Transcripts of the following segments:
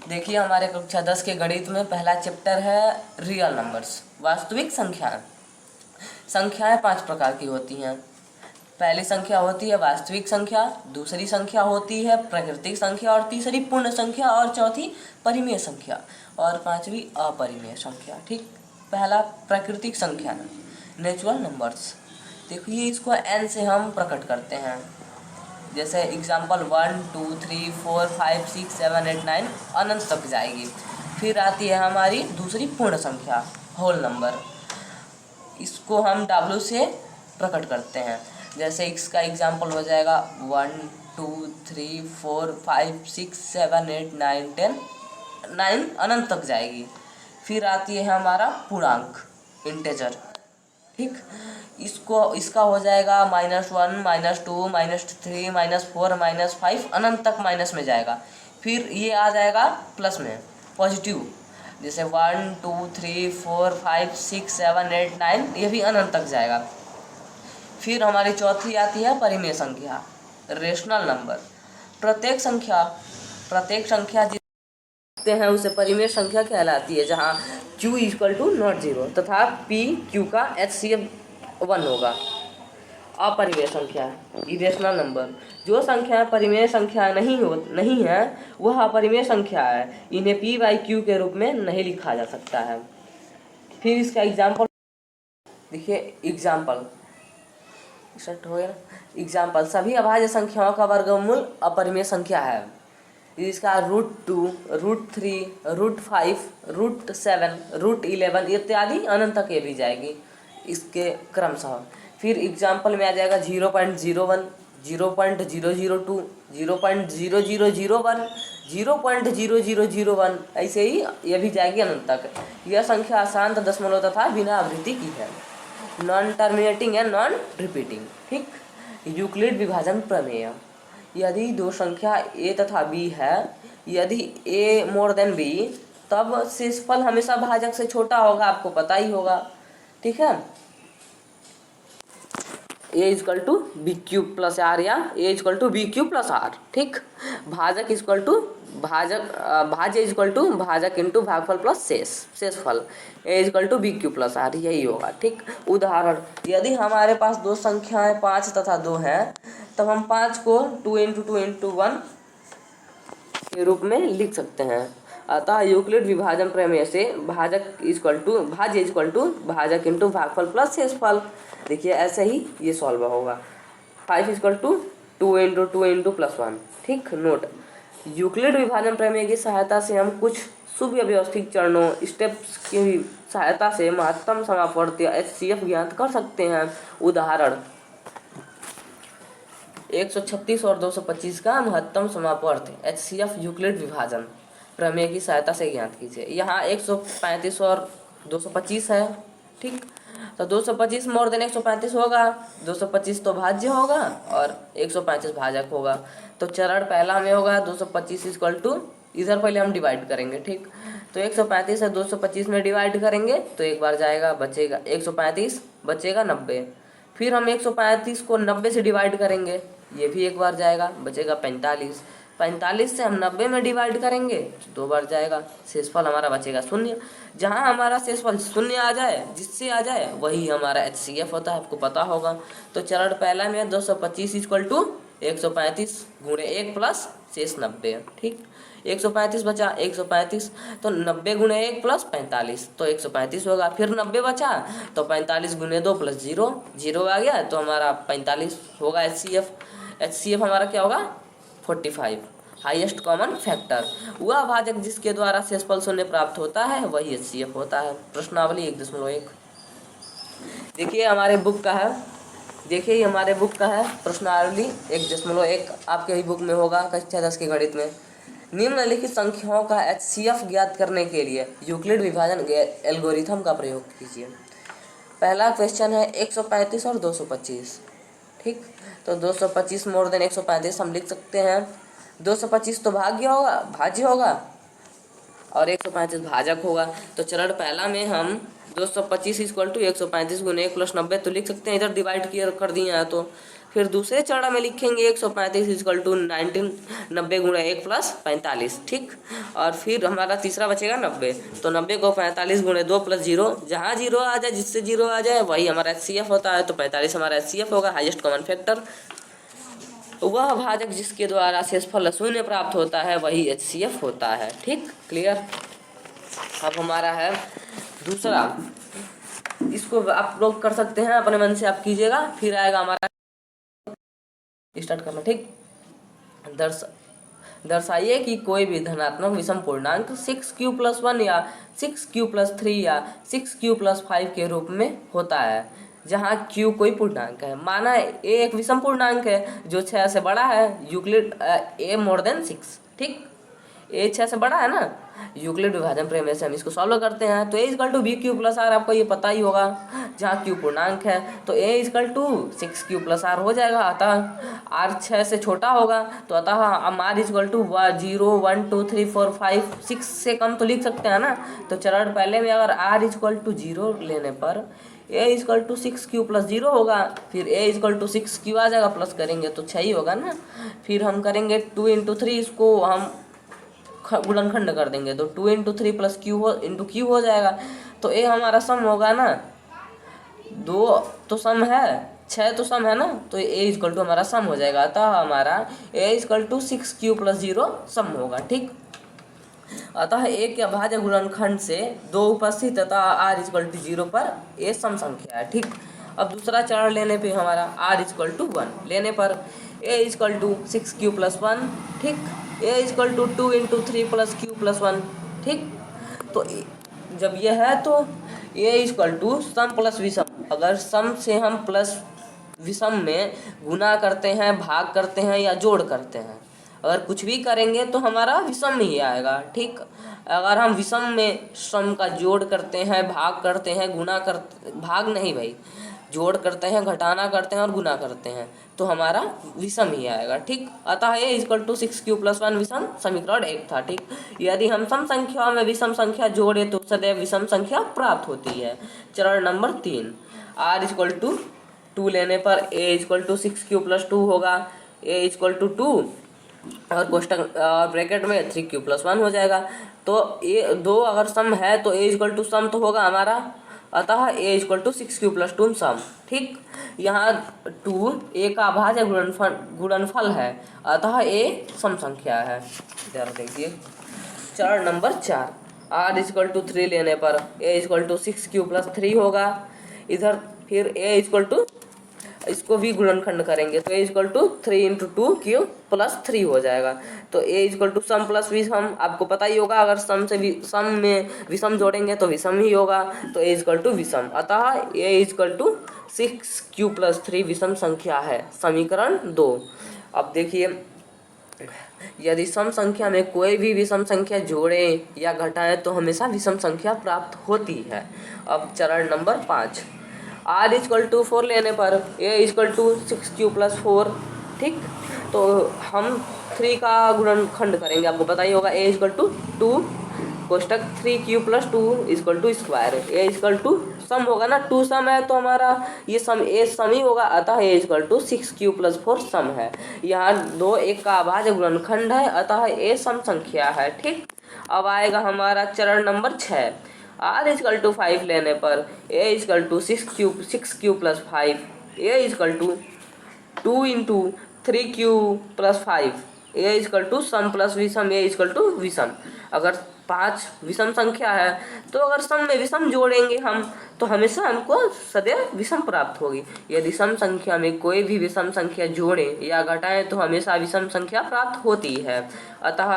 देखिए हमारे कक्षा 10 के गणित में पहला चैप्टर है रियल नंबर्स, वास्तविक संख्याएं। संख्याएं 5 प्रकार की होती हैं। पहली संख्या होती है वास्तविक संख्या, दूसरी संख्या होती है प्राकृतिक संख्या, और तीसरी पूर्ण संख्या, और चौथी परिमेय संख्या, और पांचवी अपरिमेय संख्या। ठीक, पहला प्राकृतिक संख्या, नेचुरल नंबर्स। देखिए इसको n से हम प्रकट करते हैं। जैसे एग्जाम्पल 1 2 3 4 5 6 7 8 9 अनंत तक जाएगी। फिर आती है हमारी दूसरी पूर्ण संख्या, होल नंबर। इसको हम W से प्रकट करते हैं। जैसे इसका एग्जाम्पल हो जाएगा 1 2 3 4 5 6 7 8 9 10, 9 अनंत तक जाएगी। फिर आती है हमारा पूर्णांक, इंटेजर। ठीक, इसका हो जाएगा -1 -2 -3 -4 -5 अनंत तक माइनस में जाएगा। फिर ये आ जाएगा प्लस में, पॉजिटिव। जैसे 1 2 3 4 5 6 7 8 9, ये भी अनंत तक जाएगा। फिर हमारी चौथी आती है परिमेय संख्या, रेशनल नंबर। प्रत्येक संख्या जिसते हैं उसे परिमेय संख्या कहलाती है, जहाँ q = ≠0 तथा p q का HCF 1 होगा। अपरिमेय संख्या, इरेशनल नंबर। जो संख्या परिमेय संख्या नहीं है वह अपरिमेय संख्या है। इन्हें p/q के रूप में नहीं लिखा जा सकता है। फिर इसका एग्जाम्पल देखिए, एग्जाम्पल सभी अभाज्य संख्याओं का वर्गमूल अपरिमेय संख्या है। इसका √2, √3, √5, √7, √11 इत्यादि अनंत तक ये भी जाएगी इसके क्रमशः। फिर एग्जाम्पल में आ जाएगा 0.01, 0.002, 0.0001, 0.0001, ऐसे ही ये भी जाएगी अनंत तक। यह संख्या अशांत दशमलव तथा बिना आवृत्ति की है, non terminating and non repeating. ठीक, यूक्लिड विभाजन प्रमेय। यदि दो संख्या a तथा b है, यदि a > b, तब शेषफल हमेशा भाजक से छोटा होगा, आपको पता ही होगा। ठीक है, a = bq + r या a = bq + r। ठीक, भाज्य × भागफल प्लस शेषफल, a = bq + r, यही होगा। ठीक, उदाहरण, यदि हमारे पास दो संख्याएं 5 तथा 2 हैं, तब हम 5 को 2 × 2 × 1 के रूप में लिख सकते हैं। अतः यूक्लिड विभाजन प्रमेय से भाज्य = भाजक × भागफल प्लस शेषफल। देखिए ऐसे ही ये सॉल्व होगा। 5 = 2 × 2 × +1। ठीक, नोट, यूक्लिड विभाजन प्रमेय की सहायता से हम कुछ सुव्यवस्थित चरणों स्टेप्स की सहायता से महत्तम समापवर्ती HCF ज्ञात कर सकते हैं। उदाहरण, 136 और 225 का महत्तम समापवर्त HCF यूक्लिड विभाजन प्रमेय की सहायता से ज्ञात कीजिए। यहाँ 135 और 225 है। ठीक, तो 225 > 135 होगा, 225 तो भाज्य होगा और 135 भाजक होगा। तो चरण पहला में होगा 225 = इधर पहले हम डिवाइड करेंगे। ठीक, तो 135 से 225 में डिवाइड करेंगे तो एक बार जाएगा, बचेगा 135, बचेगा 90। फिर हम 135 को 90 से डिवाइड करेंगे, ये भी एक बार जाएगा, बचेगा 45। 45 से हम 90 में डिवाइड करेंगे तो 2 बार जाएगा, शेषफल हमारा बचेगा 0। जहाँ हमारा शेषफल 0 आ जाए, जिससे आ जाए वही हमारा HCF होता है, आपको पता होगा। तो चरण पहला में 225 = 135 × 1 प्लस शेष 90। ठीक, 135 बचा, 135, तो 90 × 1 + 45, तो 135 होगा। फिर 90 बचा तो 45 × 2 + 0, 0 आ गया तो हमारा 45 होगा HCF हमारा क्या होगा 45, हाईएस्ट कॉमन फैक्टर। वह भाजक जिसके द्वारा शेषफल 0 प्राप्त होता है वही HCF होता है। प्रश्नावली 1.1। देखिए हमारे बुक का है, प्रश्नावली 1.1, आपके ही बुक में होगा कक्षा 10 के गणित में। निम्नलिखित संख्याओं का HCF ज्ञात करने के लिए यूक्लिड विभाजन एल्गोरिथम का प्रयोग कीजिए। पहला क्वेश्चन है 135 और 225। ठीक, तो 225 > 135 हम लिख सकते हैं। 225 तो भाज्य होगा और 135 भाजक होगा। तो चरण पहला में हम 225 = 135 × 1 + 90 तो लिख सकते हैं, इधर डिवाइड कर दिए हैं तो फिर दूसरे चरण में लिखेंगे 135 इजकल टू 19 90 गुणा 1 प्लस 45, ठीक। और फिर हमारा तीसरा बचेगा 90, तो 90 को 45 गुणे 2 प्लस 0, जहाँ 0 आ जाए, जिससे 0 आ जाए वही हमारा HCF होता है, तो 45 हमारा HCF होगा, हाईएस्ट कॉमन फैक्टर। वह भाजक जिसके द्वारा शेषफल शून्य प्राप्त होता है वही HCF होता है, ठीक, क्लियर। अब हमारा है दूसरा, इसको आप लोग कर सकते हैं अपने मन से, आप कीजिएगा। फिर आएगा हमारा, स्टार्ट करना, ठीक। दर्शाइए कि कोई भी धनात्मक विषम पूर्णांक 6q+1 या 6q+3 या 6q+5 के रूप में होता है, जहाँ q कोई पूर्णांक है। माना a एक विषम पूर्णांक है जो 6 से बड़ा है, यूक्लिड a मोर देन 6, ठीक। a 6 से बड़ा है ना, यूक्लिड विभाजन प्रमेय से हम इसको सॉल्व करते हैं। तो a = bq+r, आपको ये पता ही होगा, जहाँ q पूर्णांक है तो a = 6q+r हो जाएगा। अतः r 6 से छोटा होगा, तो अतः हम r = 0 1 2 3 4 5 6 से कम तो लिख सकते हैं ना। तो चरण पहले में अगर r = 0 लेने पर a = 6q+0 होगा, फिर a = 6q आ जाएगा, प्लस करेंगे तो 6 ही होगा ना। फिर हम करेंगे 2 × 3, इसको हम गुणनखंड कर देंगे, तो 2 × 3 + q हो जाएगा। तो a हमारा सम होगा ना, 2 तो सम है, 6 तो सम है ना, तो a = हमारा सम हो जाएगा। अतः हमारा a = 6q+0 सम होगा, ठीक। अतः a के अभाज्य गुणनखंड से 2 उपस्थित तथा r = 0 पर a सम संख्या है, ठीक। अब दूसरा चरण लेने पे हमारा r = 1 लेने पर a = 6q+1, ठीक। a = 2 × 3 + q+1, ठीक। तो जब यह है तो a = सम प्लस विषम, अगर सम से हम प्लस विषम में गुना करते हैं, भाग करते हैं या जोड़ करते हैं, अगर कुछ भी करेंगे तो हमारा विषम ही आएगा, ठीक। अगर हम विषम में सम का जोड़ करते हैं, भाग करते हैं, गुना करते, भाग नहीं भाई, जोड़ करते हैं, घटाना करते हैं और गुना करते हैं, तो हमारा विषम ही आएगा, ठीक। अतः a = 6q+1 विषम समीकरण 1 था, ठीक। यदि हम सम संख्याओं में विषम संख्या जोड़े तो सदैव विषम संख्या प्राप्त होती है। चरण नंबर 3, r = 2 लेने पर a = 6q+2 होगा, a = 2 और कोष्टक ब्रैकेट में 3q+1 हो जाएगा। तो ये 2 अगर सम है तो a = सम तो होगा हमारा, अतः a = 6q+2 सम, ठीक। यहाँ 2 a का अभाज्य गुणनफल है, अतः a सम संख्या है, ध्यान देखिए। चरण नंबर 4, r = 3 लेने पर a = 6q+3 होगा। इधर फिर a = इसको भी गुणनखंड करेंगे तो a = 3 × 2q+3 हो जाएगा। तो a = सम प्लस विषम, आपको पता ही होगा, अगर सम में विषम जोड़ेंगे तो विषम ही होगा, तो a = विषम। अतः a = 6q+3 विषम संख्या है, समीकरण 2। अब देखिए, यदि सम संख्या में कोई भी विषम संख्या जोड़े या घटाएं तो हमेशा विषम संख्या प्राप्त होती है। अब चरण नंबर 5, r = 4 लेने पर a = 6q+4, ठीक। तो हम 3 का गुणनखंड करेंगे, आपको पता ही होगा, a = 2 कोष्टक 3q+2 = स्क्वायर, a = सम होगा ना, 2 सम है तो हमारा ये सम a सम ही होगा, अतः a = 6q+4 सम है। यहाँ 2 एक का अभाज्य गुणनखंड है, अतः a सम संख्या है, ठीक। अब आएगा हमारा चरण नंबर 6, r = 5 लेने पर a = 6q+5, a = 2 × 3q+5, a = some plus विषम, a = विषम। अगर 5 विषम संख्या है तो अगर सम में विषम जोड़ेंगे हम तो हमेशा हमको सदैव विषम प्राप्त होगी। यदि सम संख्या में कोई भी विषम संख्या जोड़े या घटाएं तो हमेशा विषम संख्या प्राप्त होती है। अतः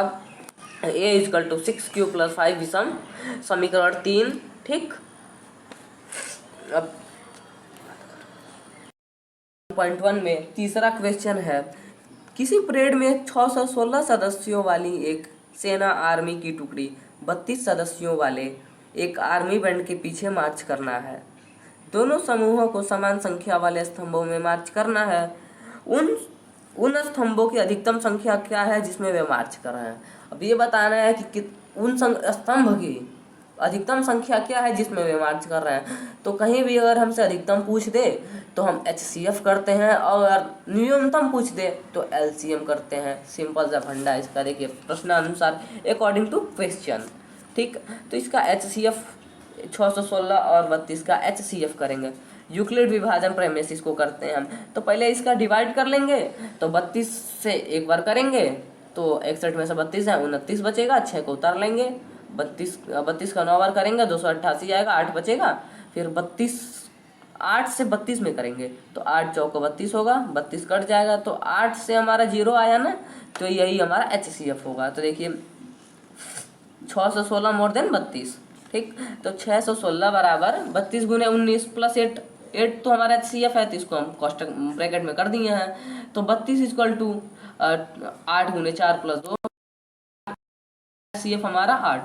a = 6q+5 विषम, समीकरण 3, ठीक। अब पॉइंट 1 में तीसरा क्वेश्चन है, किसी परेड में 616 सदस्यों वाली एक सेना आर्मी की टुकड़ी 32 सदस्यों वाले एक आर्मी बैंड के पीछे मार्च करना है। दोनों समूहों को समान संख्या वाले स्तंभों में मार्च करना है। उन स्तंभों की अधिकतम संख्या क्या है जिसमें वे मार्च कर रहे हैं। अब ये बताना है कि उन स्तंभ की अधिकतम संख्या क्या है जिसमें वे मार्च कर रहे हैं। तो कहीं भी अगर हमसे अधिकतम पूछ दे तो हम HCF करते हैं, और अगर न्यूनतम पूछ दे तो LCM करते हैं। सिंपल सा फंडा इसका, देखिए प्रश्नानुसार अकॉर्डिंग टू क्वेश्चन। ठीक, तो इसका HCF 616 और 32 का HCF करेंगे। यूक्लिड विभाजन प्रेमिस इसको करते हैं हम। तो पहले इसका डिवाइड कर लेंगे, तो 32 से एक बार करेंगे तो 61 में से 32 है 29 बचेगा, 6 को उतार लेंगे। 32 का 9 बार करेंगे 288 आएगा, 8 बचेगा। फिर 8 से 32 में करेंगे तो 8 चौको 32 होगा, 32 कट जाएगा, तो 8 से हमारा 0 आया ना, तो यही हमारा HCF होगा। तो देखिए 616 मोर देन 32। ठीक, तो 616 बराबर 32 गुने 19 प्लस 8 तो हमारा HCF है, तो इसको हम कोष्टक ब्रैकेट में कर दिए हैं। तो 32 इक्वल टू 8 गुने 4 प्लस 2, HCF हमारा 8।